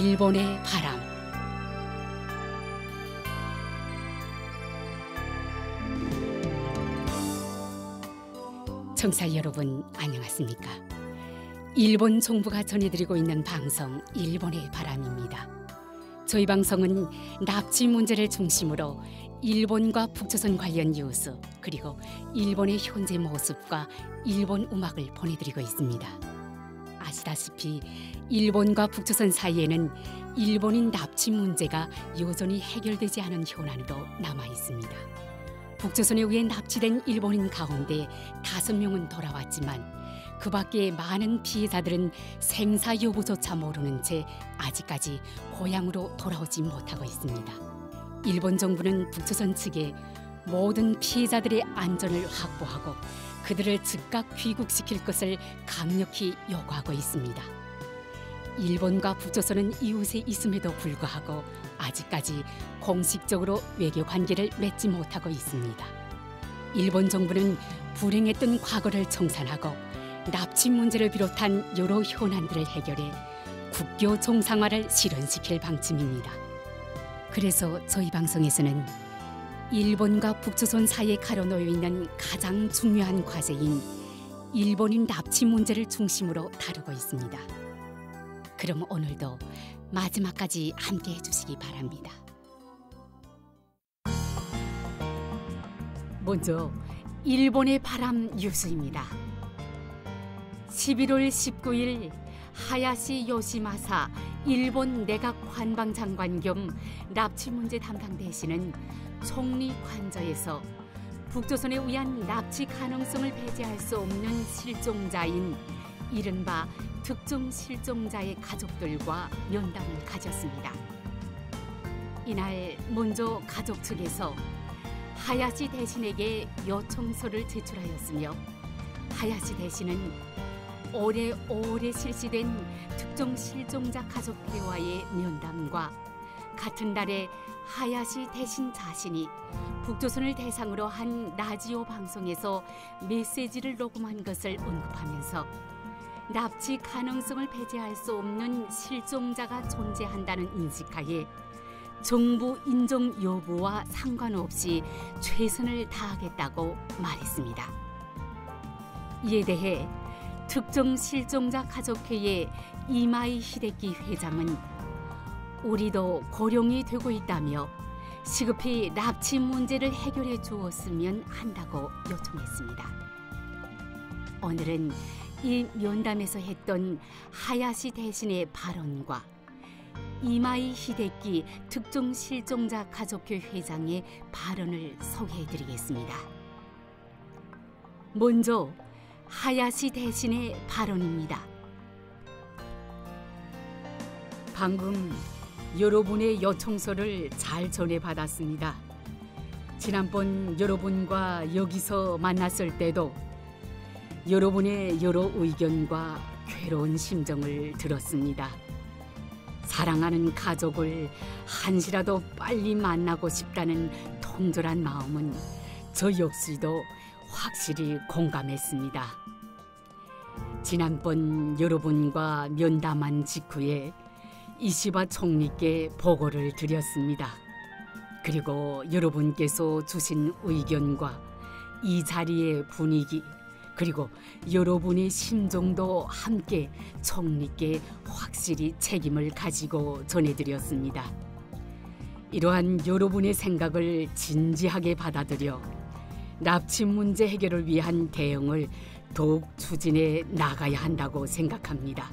일본의 바람. 청취자 여러분, 안녕하십니까? 일본 정부가 전해드리고 있는 방송 일본의 바람입니다. 저희 방송은 납치 문제를 중심으로 일본과 북조선 관련 뉴스, 그리고 일본의 현재 모습과 일본 음악을 보내드리고 있습니다. 아시다시피 일본과 북조선 사이에는 일본인 납치 문제가 여전히 해결되지 않은 현안으로 남아 있습니다. 북조선에 의해 납치된 일본인 가운데 5명은 돌아왔지만 그 밖에 많은 피해자들은 생사 여부조차 모르는 채 아직까지 고향으로 돌아오지 못하고 있습니다. 일본 정부는 북조선 측에 모든 피해자들의 안전을 확보하고 그들을 즉각 귀국시킬 것을 강력히 요구하고 있습니다. 일본과 북조선은 이웃에 있음에도 불구하고 아직까지 공식적으로 외교 관계를 맺지 못하고 있습니다. 일본 정부는 불행했던 과거를 청산하고 납치 문제를 비롯한 여러 현안들을 해결해 국교 정상화를 실현시킬 방침입니다. 그래서 저희 방송에서는 일본과 북조선 사이에 가려놓여 있는 가장 중요한 과제인 일본인 납치 문제를 중심으로 다루고 있습니다. 그럼 오늘도 마지막까지 함께 해주시기 바랍니다. 먼저 일본의 바람 뉴스입니다. 11월 19일 하야시 요시마사 일본 내각 관방장관 겸 납치 문제 담당 대신은 총리 관저에서 북조선에 의한 납치 가능성을 배제할 수 없는 실종자인 이른바 특정 실종자의 가족들과 면담을 가졌습니다. 이날 먼저 가족 측에서 하야시 대신에게 요청서를 제출하였으며 하야시 대신은 오래 실시된 특정 실종자 가족회와의 면담과 같은 달에 하야시 대신 자신이 북조선을 대상으로 한 라디오 방송에서 메시지를 녹음한 것을 언급하면서 납치 가능성을 배제할 수 없는 실종자가 존재한다는 인식하에 정부 인정 여부와 상관없이 최선을 다하겠다고 말했습니다. 이에 대해 특정 실종자 가족회의 이마이 히데키 회장은 우리도 고령이 되고 있다며 시급히 납치 문제를 해결해 주었으면 한다고 요청했습니다. 오늘은 이 면담에서 했던 하야시 대신의 발언과 이마이 히데키 특정 실종자 가족회 회장의 발언을 소개해드리겠습니다. 먼저 하야시 대신의 발언입니다. 방금 여러분의 요청서를 잘 전해받았습니다. 지난번 여러분과 여기서 만났을 때도 여러분의 여러 의견과 괴로운 심정을 들었습니다. 사랑하는 가족을 한시라도 빨리 만나고 싶다는 통절한 마음은 저 역시도 확실히 공감했습니다. 지난번 여러분과 면담한 직후에 이시바 총리께 보고를 드렸습니다. 그리고 여러분께서 주신 의견과 이 자리의 분위기, 그리고 여러분의 심정도 함께 총리께 확실히 책임을 가지고 전해드렸습니다. 이러한 여러분의 생각을 진지하게 받아들여 납치 문제 해결을 위한 대응을 더욱 추진해 나가야 한다고 생각합니다.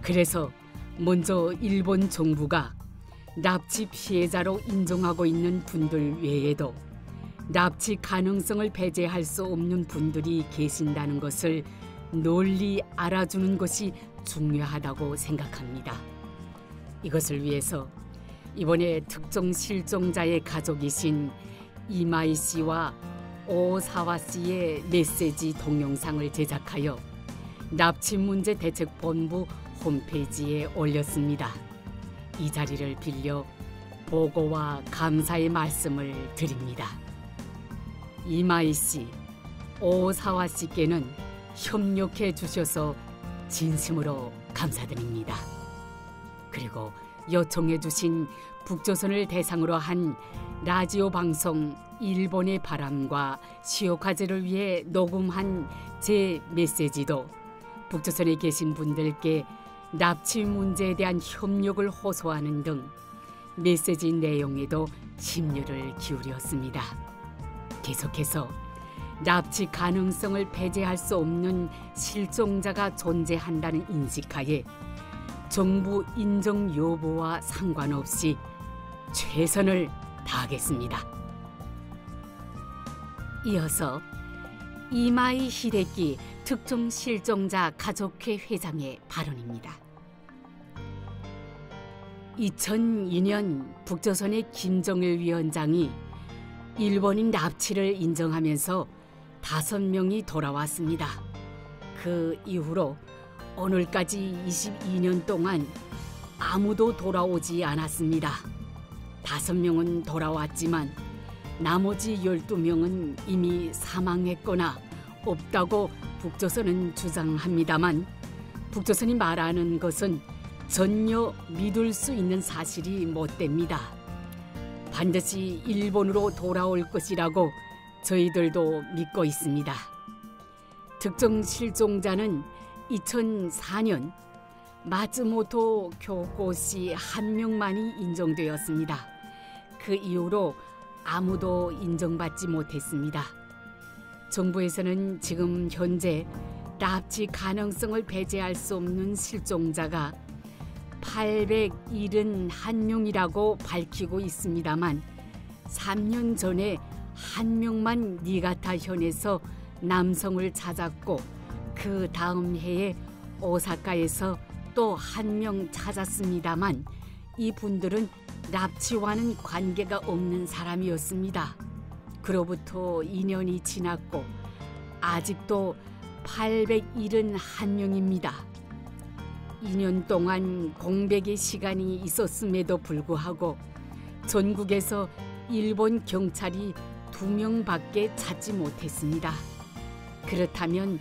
그래서 먼저 일본 정부가 납치 피해자로 인정하고 있는 분들 외에도 납치 가능성을 배제할 수 없는 분들이 계신다는 것을 널리 알아주는 것이 중요하다고 생각합니다. 이것을 위해서 이번에 특정 실종자의 가족이신 이마이 씨와 오사와 씨의 메시지 동영상을 제작하여 납치문제대책본부 홈페이지에 올렸습니다. 이 자리를 빌려 보고와 감사의 말씀을 드립니다. 이마이 씨, 오사와 씨께는 협력해 주셔서 진심으로 감사드립니다. 그리고 요청해 주신 북조선을 대상으로 한 라디오 방송 일본의 바람과 시오카제를 위해 녹음한 제 메시지도 북조선에 계신 분들께 납치 문제에 대한 협력을 호소하는 등 메시지 내용에도 심려를 기울였습니다. 계속해서 납치 가능성을 배제할 수 없는 실종자가 존재한다는 인식하에 정부 인정 여부와 상관없이 최선을 다하겠습니다. 이어서 이마이 히데키 특정 실종자 가족회 회장의 발언입니다. 2002년 북조선의 김정일 위원장이 일본인 납치를 인정하면서 5명이 돌아왔습니다. 그 이후로 오늘까지 22년 동안 아무도 돌아오지 않았습니다. 5명은 돌아왔지만 나머지 12명은 이미 사망했거나 없다고 북조선은 주장합니다만 북조선이 말하는 것은 전혀 믿을 수 있는 사실이 못 됩니다. 반드시 일본으로 돌아올 것이라고 저희들도 믿고 있습니다. 특정 실종자는 2004년 마츠모토 교코씨 한 명만이 인정되었습니다. 그 이후로 아무도 인정받지 못했습니다. 정부에서는 지금 현재 납치 가능성을 배제할 수 없는 실종자가 871명이라고 밝히고 있습니다만 3년 전에 한 명만 니가타현에서 남성을 찾았고 그 다음 해에 오사카에서 또 한 명 찾았습니다만 이분들은 납치와는 관계가 없는 사람이었습니다. 그로부터 2년이 지났고 아직도 871명입니다. 2년 동안 공백의 시간이 있었음에도 불구하고 전국에서 일본 경찰이 2명밖에 찾지 못했습니다. 그렇다면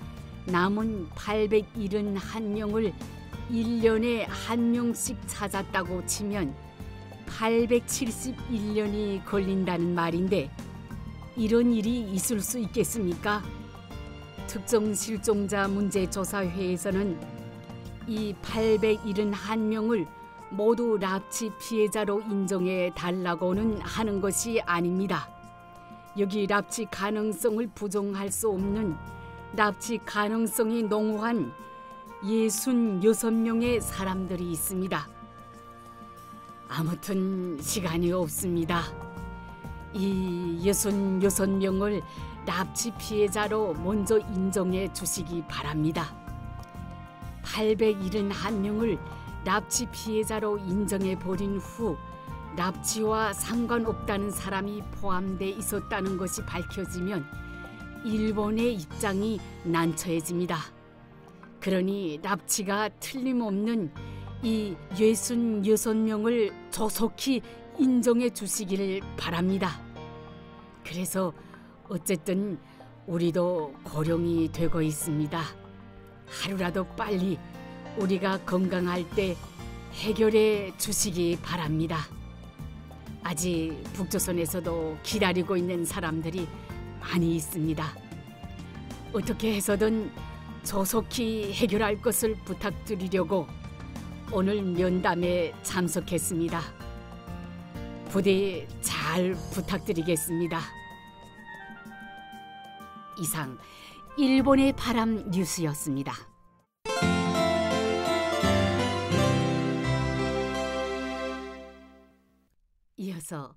남은 871명을 1년에 한 명씩 찾았다고 치면 871년이 걸린다는 말인데 이런 일이 있을 수 있겠습니까? 특정 실종자 문제조사회에서는 이 871명을 모두 납치 피해자로 인정해 달라고는 하는 것이 아닙니다. 여기 납치 가능성을 부정할 수 없는 납치 가능성이 농후한 66명의 사람들이 있습니다. 아무튼 시간이 없습니다. 이 66명을 납치 피해자로 먼저 인정해 주시기 바랍니다. 871명을 납치 피해자로 인정해 버린 후 납치와 상관없다는 사람이 포함돼 있었다는 것이 밝혀지면 일본의 입장이 난처해집니다. 그러니 납치가 틀림없는 이 66명을 조속히 인정해 주시기를 바랍니다. 그래서 어쨌든 우리도 고령이 되고 있습니다. 하루라도 빨리 우리가 건강할 때 해결해 주시기 바랍니다. 아직 북조선에서도 기다리고 있는 사람들이 많이 있습니다. 어떻게 해서든 조속히 해결할 것을 부탁드리려고 오늘 면담에 참석했습니다. 부디 잘 부탁드리겠습니다. 이상 일본의 바람 뉴스였습니다. 이어서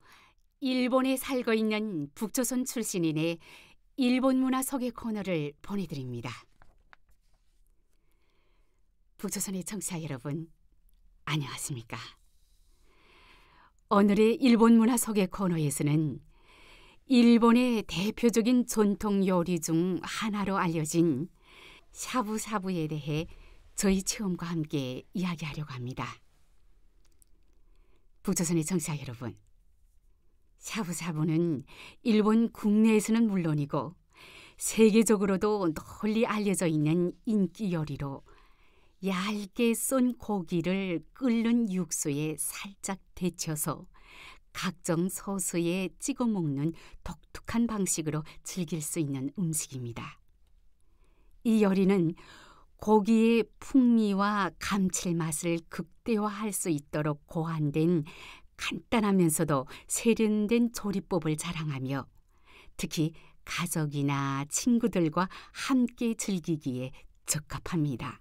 일본에 살고 있는 북조선 출신인의 일본 문화 소개 코너를 보내드립니다. 북조선의 청취자 여러분, 안녕하십니까? 오늘의 일본 문화 소개 코너에서는 일본의 대표적인 전통 요리 중 하나로 알려진 샤브샤브에 대해 저희 체험과 함께 이야기하려고 합니다. 북조선의 청취자 여러분, 샤브샤브는 일본 국내에서는 물론이고 세계적으로도 널리 알려져 있는 인기 요리로 얇게 썬 고기를 끓는 육수에 살짝 데쳐서 각종 소스에 찍어 먹는 독특한 방식으로 즐길 수 있는 음식입니다. 이 요리는 고기의 풍미와 감칠맛을 극대화할 수 있도록 고안된 간단하면서도 세련된 조리법을 자랑하며 특히 가족이나 친구들과 함께 즐기기에 적합합니다.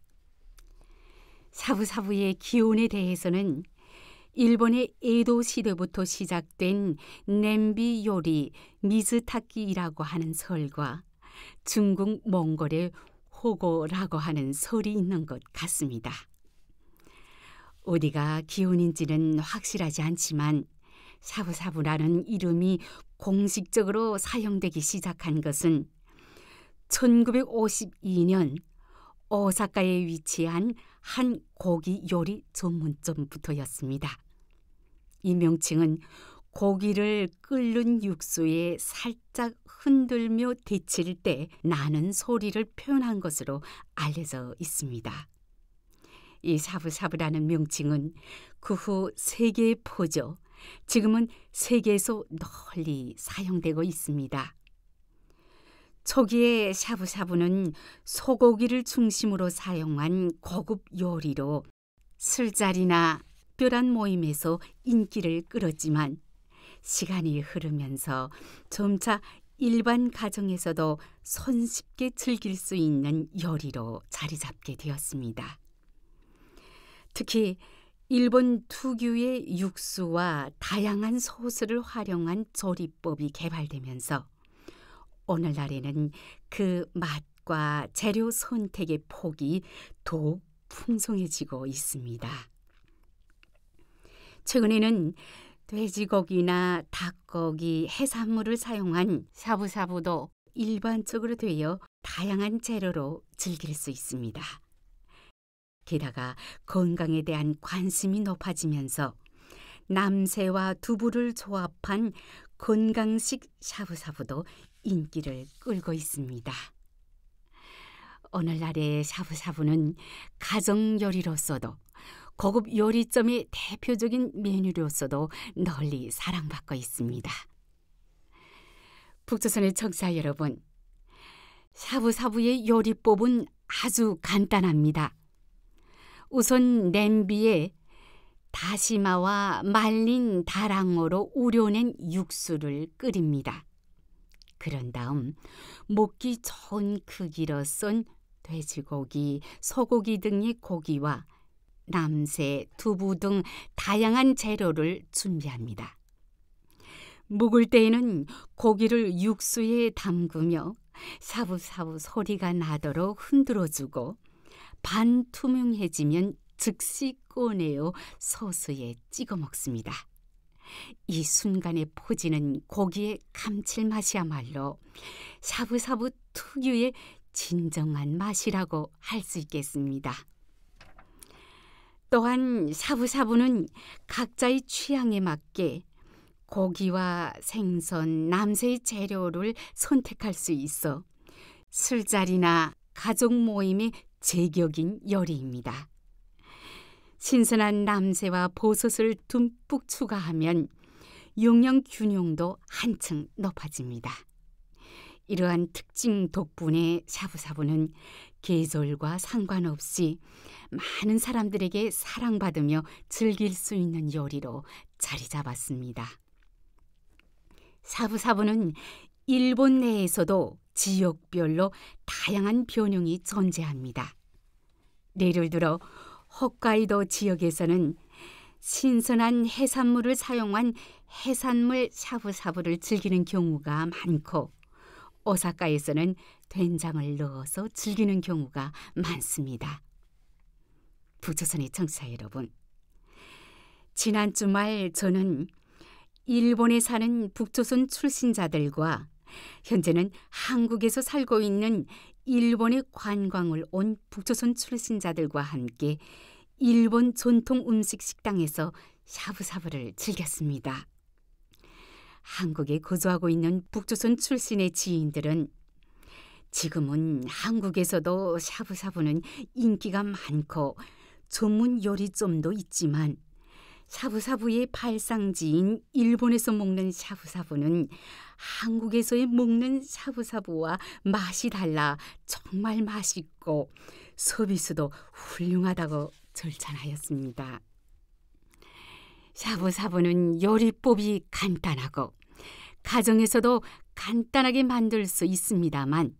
샤브샤브의 기원에 대해서는 일본의 에도 시대부터 시작된 냄비 요리 미즈타키라고 하는 설과 중국 몽골의 호고라고 하는 설이 있는 것 같습니다. 어디가 기원인지는 확실하지 않지만 샤브샤브라는 이름이 공식적으로 사용되기 시작한 것은 1952년 오사카에 위치한 한 고기 요리 전문점부터였습니다. 이 명칭은 고기를 끓는 육수에 살짝 흔들며 데칠 때 나는 소리를 표현한 것으로 알려져 있습니다. 이 샤브샤브라는 명칭은 그 후 세계에 퍼져 지금은 세계에서 널리 사용되고 있습니다. 초기에 샤브샤브는 소고기를 중심으로 사용한 고급 요리로 술자리나 특별한 모임에서 인기를 끌었지만 시간이 흐르면서 점차 일반 가정에서도 손쉽게 즐길 수 있는 요리로 자리 잡게 되었습니다. 특히 일본 특유의 육수와 다양한 소스를 활용한 조리법이 개발되면서 오늘날에는 그 맛과 재료 선택의 폭이 더욱 풍성해지고 있습니다. 최근에는 돼지고기나 닭고기, 해산물을 사용한 샤브샤브도 일반적으로 되어 다양한 재료로 즐길 수 있습니다. 게다가 건강에 대한 관심이 높아지면서 남새와 두부를 조합한 건강식 샤브샤브도 인기를 끌고 있습니다. 오늘날의 샤브샤브는 가정 요리로서도 고급 요리점의 대표적인 메뉴로서도 널리 사랑받고 있습니다. 북조선의 청취자 여러분, 샤브샤브의 요리법은 아주 간단합니다. 우선 냄비에 다시마와 말린 다랑어로 우려낸 육수를 끓입니다. 그런 다음 먹기 좋은 크기로 썬 돼지고기, 소고기 등의 고기와 남새, 두부 등 다양한 재료를 준비합니다. 묵을 때에는 고기를 육수에 담그며 샤브샤브 소리가 나도록 흔들어주고 반투명해지면 즉시 꺼내어 소스에 찍어 먹습니다. 이 순간에 퍼지는 고기의 감칠맛이야말로 샤브샤브 특유의 진정한 맛이라고 할 수 있겠습니다. 또한 샤브샤브는 각자의 취향에 맞게 고기와 생선, 남새의 재료를 선택할 수 있어 술자리나 가족 모임의 제격인 요리입니다. 신선한 남새와 버섯을 듬뿍 추가하면 영양 균형도 한층 높아집니다. 이러한 특징 덕분에 샤브샤브는 계절과 상관없이 많은 사람들에게 사랑받으며 즐길 수 있는 요리로 자리 잡았습니다. 샤브샤브는 일본 내에서도 지역별로 다양한 변형이 존재합니다. 예를 들어 홋카이도 지역에서는 신선한 해산물을 사용한 해산물 샤브샤브를 즐기는 경우가 많고 오사카에서는 된장을 넣어서 즐기는 경우가 많습니다. 북조선의 청취자 여러분, 지난 주말 저는 일본에 사는 북조선 출신자들과 현재는 한국에서 살고 있는 일본에 관광을 온 북조선 출신자들과 함께 일본 전통 음식 식당에서 샤브샤브를 즐겼습니다. 한국에 거주하고 있는 북조선 출신의 지인들은 지금은 한국에서도 샤브샤브는 인기가 많고 전문 요리점도 있지만 샤브샤브의 발상지인 일본에서 먹는 샤브샤브는 한국에서의 먹는 샤브샤브와 맛이 달라 정말 맛있고 서비스도 훌륭하다고 절찬하였습니다. 샤브샤브는 요리법이 간단하고 가정에서도 간단하게 만들 수 있습니다만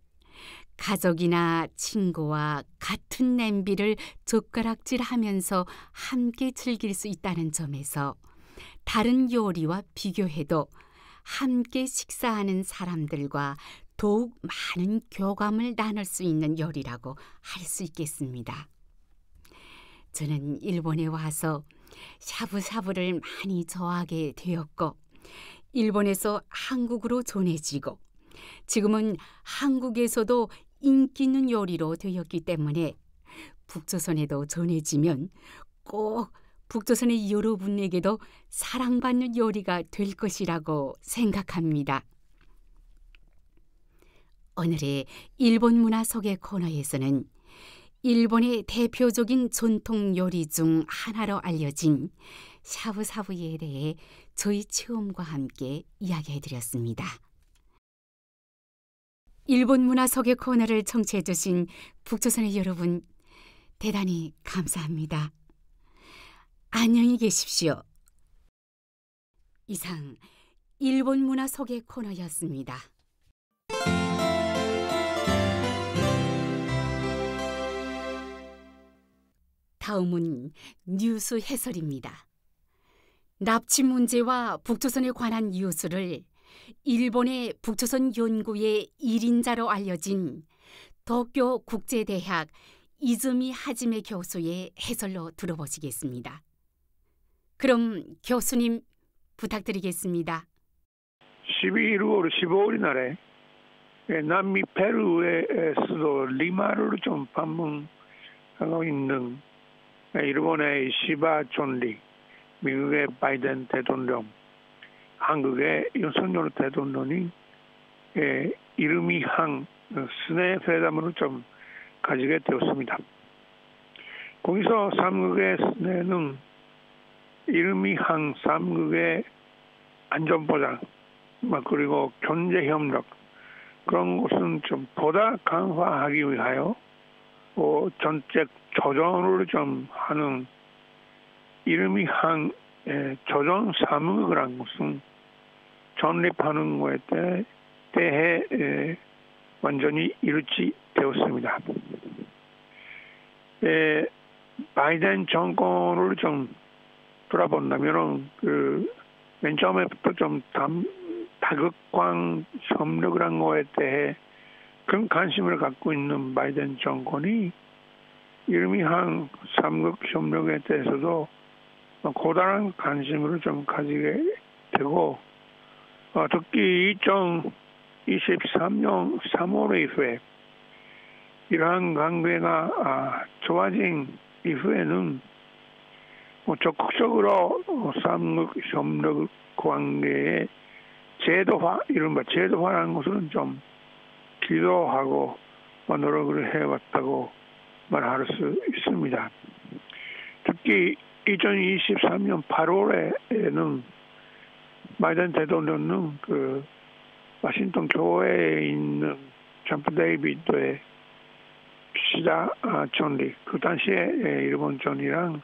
가족이나 친구와 같은 냄비를 젓가락질하면서 함께 즐길 수 있다는 점에서 다른 요리와 비교해도 함께 식사하는 사람들과 더욱 많은 교감을 나눌 수 있는 요리라고 할 수 있겠습니다. 저는 일본에 와서 샤브샤브를 많이 좋아하게 되었고 일본에서 한국으로 전해지고 지금은 한국에서도 인기 있는 요리로 되었기 때문에 북조선에도 전해지면 꼭 북조선의 여러분에게도 사랑받는 요리가 될 것이라고 생각합니다. 오늘의 일본 문화 소개 코너에서는 일본의 대표적인 전통 요리 중 하나로 알려진 샤브샤브에 대해 저희 체험과 함께 이야기해드렸습니다. 일본 문화 소개 코너를 청취해 주신 북조선의 여러분 대단히 감사합니다. 안녕히 계십시오. 이상 일본 문화 소개 코너였습니다. 다음은 뉴스 해설입니다. 납치 문제와 북조선에 관한 뉴스를 일본의 북조선 연구의 1인자로 알려진 도쿄 국제대학 이즈미 하지메 교수의 해설로 들어보시겠습니다. 그럼 교수님 부탁드리겠습니다. 12월 15일 날에 남미 페루의 수도 리마를 좀 방문하고 있는 일본의 시바 총리, 미국의 바이든 대통령, 한국의 윤석열 대통령이 이름이 한 스네 회담을 좀 가지게 되었습니다. 거기서 삼국의 스네는 이름이 한 삼국의 안전보장, 그리고 경제협력 그런 것은 좀 보다 강화하기 위하여 정책 조정을 좀 하는 이름이 한 조정 사무국이라는 것은 전립하는 것에 대해 완전히 일치되었습니다. 바이든 정권을 좀 돌아본다면 맨 처음에부터 좀 다극광 협력이라는 것에 대해 큰 관심을 갖고 있는 바이든 정권이 이름이 한 삼국 협력에 대해서도 고단한 관심을 좀 가지게 되고 특히 2023년 3월 이후에 이러한 관계가 좋아진 이후에는 적극적으로 삼국 협력 관계의 제도화, 이른바 제도화라는 것은 좀 기도하고 노력을 해왔다고 말할 수 있습니다. 특히 2023년 8월에는 바이든 대통령은 워싱턴 교회에 있는 캠프 데이비드의 키시다 총리, 그 당시에 일본 총리랑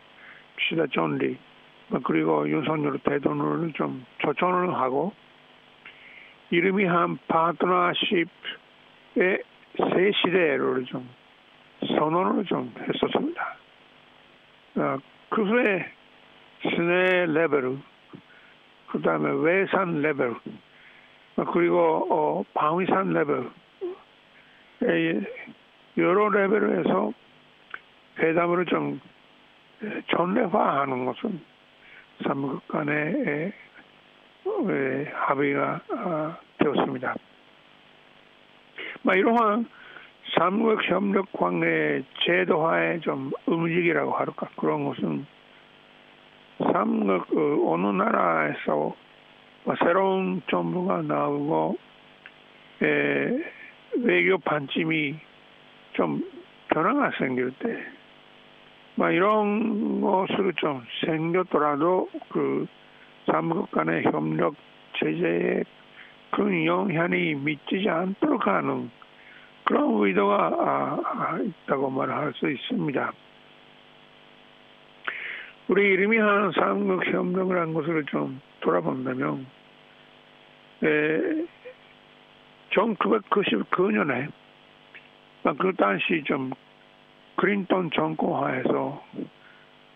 키시다 총리 그리고 윤석열 대통령을 좀 초청을 하고 이름이 한 파트너십의 새 시대를 좀 선언을 좀 했었습니다. 그 후에 스네 레벨, 그 다음에 외산 레벨, 그리고 방위산 레벨, 여러 레벨에서 회담을 좀 전례화하는 것은 삼국 간의 합의가 되었습니다. 이러한 삼국 협력 관계 제도화의 좀 움직이라고 할까, 그런 것은 삼국 어느 나라에서 새로운 정부가 나오고 외교 반쯤이 좀 변화가 생길 때, 이런 것으로 좀 생겼더라도 그 삼국 간의 협력 제재에 큰 영향이 미치지 않도록 하는 그런 의도가 있다고 말할 수 있습니다. 우리 이름이 한 삼국 협력을 한 것을 좀 돌아본다면 1999년에 그 당시 좀 클린턴 정권하에서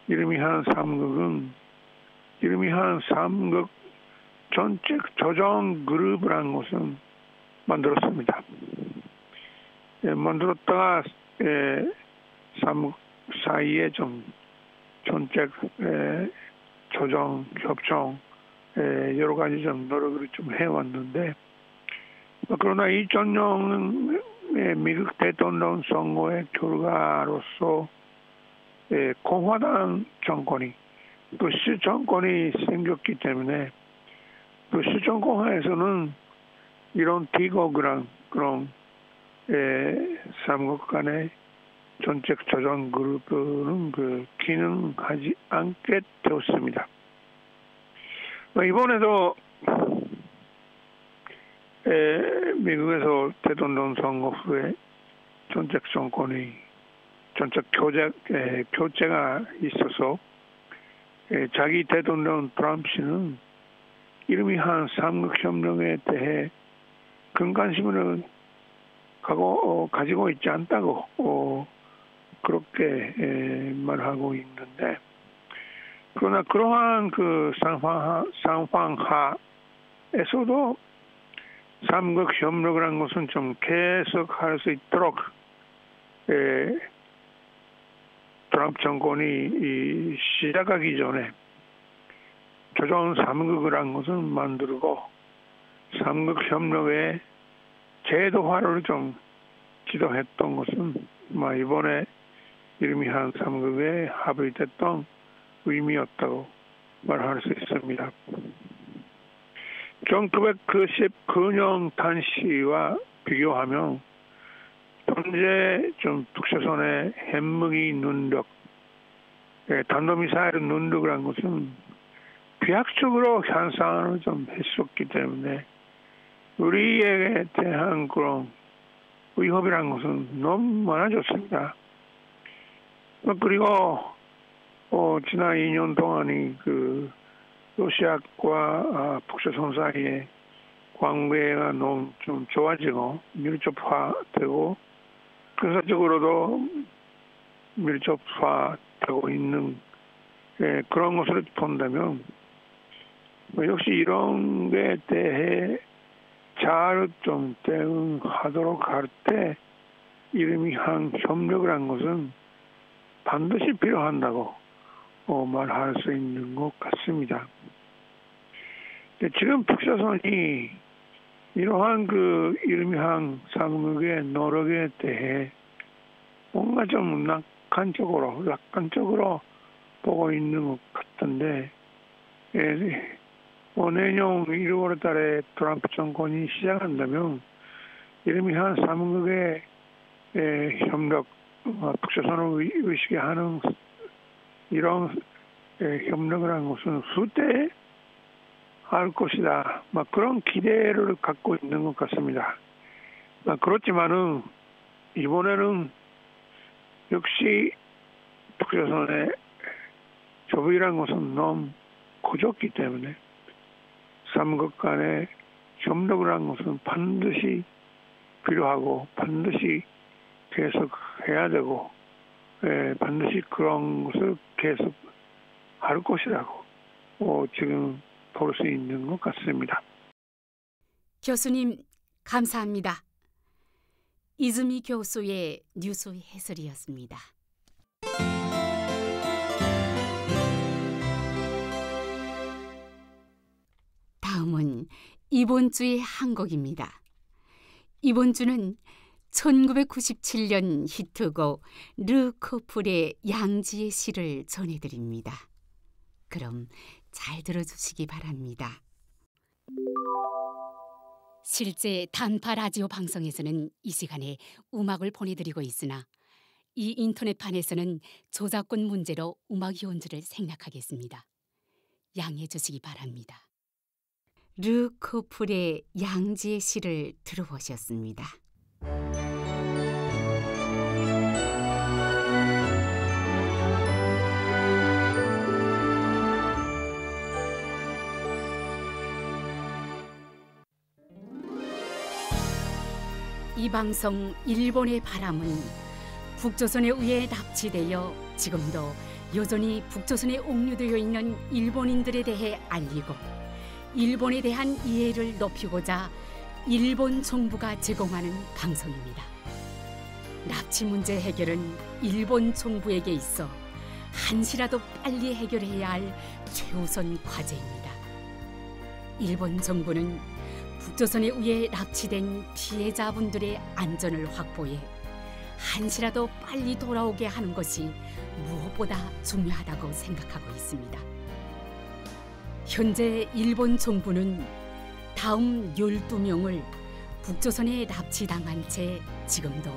이름이 한 삼국 정책 조정 그룹이라는 것을 만들었습니다. 만들었다가 삼국 사이에 좀 정책 조정 협정 여러 가지 좀 노력을 좀 해왔는데, 그러나 2000년에 미국 대통령 선거의 결과로서 공화당 정권이 부시 정권이 생겼기 때문에 부시 정권 하에서는 이런 티거그랑 그런 삼국 간의 정책 조정 그룹은 기능하지 않게 되었습니다. 이번에도 미국에서 대통령 선거 후에 정책 교체가 있어서 자기 대통령 트럼프 씨는 이름이 한 삼국 협력에 대해 큰 관심을 가지고 있지 않다고 그렇게 말하고 있는데, 그러나 그러한 그 상황하에서도 삼국 협력을 한 것은 좀 계속할 수 있도록 트럼프 정권이 시작하기 전에 조정 삼국을 한 것을 만들고 삼국 협력의 제도화를 좀 지도했던 것은 이번에 이름이 한 삼국에 합의됐던 의미였다고 말할 수 있습니다. 1999년 당시와 비교하면 현재 좀 북조선의 핵무기 능력,弾道미사일 능력을 한 것은 비약적으로 향상을 좀 했었기 때문에 우리에 대한 그런 위협이라는 것은 너무 많아졌습니다. 그리고 지난 2년 동안이 그 러시아과 북조선 사이에 관계가 너무 좀 좋아지고 밀접화되고 군사적으로도 밀접화되고 있는 그런 것을 본다면 역시 이런 게 대해 잘 좀 대응하도록 할 때 이름이 한 협력을 한 것은 반드시 필요한다고 말할 수 있는 것 같습니다. 지금 북조선이 이러한 그 이름이 한 삼국의 노력에 대해 뭔가 좀 낙관적으로 보고 있는 것 같은데, 내년 1월 달에 트럼프 정권이 시작한다면 이름이 한 삼국의 협력, 북조선을 의식에 하는 이런 협력을 한 것은 후대에 할 것이다. 그런 기대를 갖고 있는 것 같습니다. 그렇지만은 이번에는 역시 북조선의 조직이라는 것은 너무 커졌기 때문에 삼국 간의 협력을 한 것은 반드시 필요하고 반드시 계속해야 되고 반드시 그런 것을 계속 할 것이라고 지금 볼 수 있는 것 같습니다. 교수님 감사합니다. 이즈미 교수의 뉴스 해설이었습니다. 다음은 이번 주의 한 곡입니다. 이번 주는 1997년 히트곡 르 코플의 양지의 시를 전해드립니다. 그럼 잘 들어주시기 바랍니다. 실제 단파 라디오 방송에서는 이 시간에 음악을 보내드리고 있으나 이 인터넷판에서는 저작권 문제로 음악 연주를 생략하겠습니다. 양해해 주시기 바랍니다. 르 코플의 양지의 시를 들어보셨습니다. 이 방송 일본의 바람은 북조선에 의해 납치되어 지금도 여전히 북조선에 옥류되어 있는 일본인들에 대해 알리고 일본에 대한 이해를 높이고자 일본 정부가 제공하는 방송입니다. 납치 문제 해결은 일본 정부에게 있어 한시라도 빨리 해결해야 할 최우선 과제입니다. 일본 정부는 북조선에 의해 납치된 피해자분들의 안전을 확보해 한시라도 빨리 돌아오게 하는 것이 무엇보다 중요하다고 생각하고 있습니다. 현재 일본 정부는 다음 12명을 북조선에 납치당한 채 지금도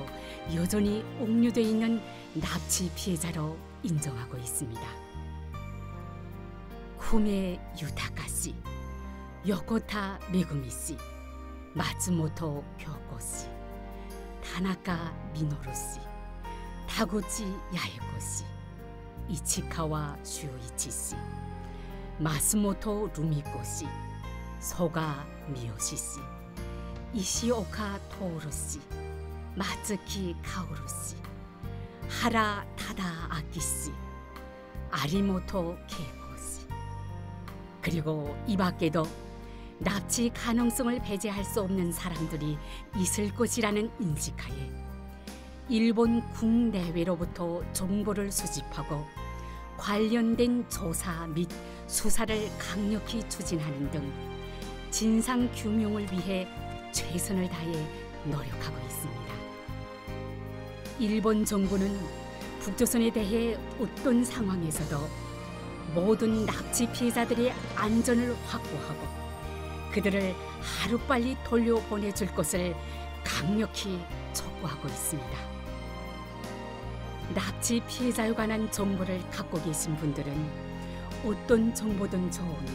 여전히 옥류되어 있는 납치 피해자로 인정하고 있습니다. 쿠메 유타카 씨, 요코타 메구미 씨, 마츠모토 교코 씨, 타나카 미노루 씨, 타구치 야에코 씨, 이치카와 슈이치 씨, 마스모토 루미코 씨, 소가 미요시 씨, 이시오카 토오루 씨, 마츠키 카오루 씨, 하라 타다 아키 씨, 아리모토 케이코 씨, 그리고 이 밖에도 납치 가능성을 배제할 수 없는 사람들이 있을 것이라는 인식하에 일본 국내외로부터 정보를 수집하고 관련된 조사 및 수사를 강력히 추진하는 등 진상 규명을 위해 최선을 다해 노력하고 있습니다. 일본 정부는 북조선에 대해 어떤 상황에서도 모든 납치 피해자들의 안전을 확보하고 그들을 하루빨리 돌려보내줄 것을 강력히 촉구하고 있습니다. 납치 피해자에 관한 정보를 갖고 계신 분들은 어떤 정보든 좋으니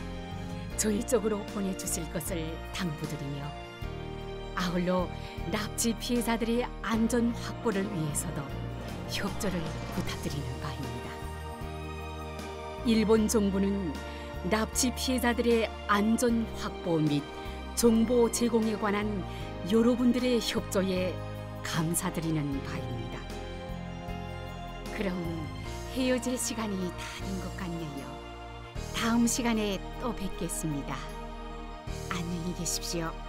저희 쪽으로 보내주실 것을 당부드리며 아울러 납치 피해자들의 안전 확보를 위해서도 협조를 부탁드리는 바입니다. 일본 정부는 납치 피해자들의 안전 확보 및 정보 제공에 관한 여러분들의 협조에 감사드리는 바입니다. 그럼 헤어질 시간이 다 된 것 같네요. 다음 시간에 또 뵙겠습니다. 안녕히 계십시오.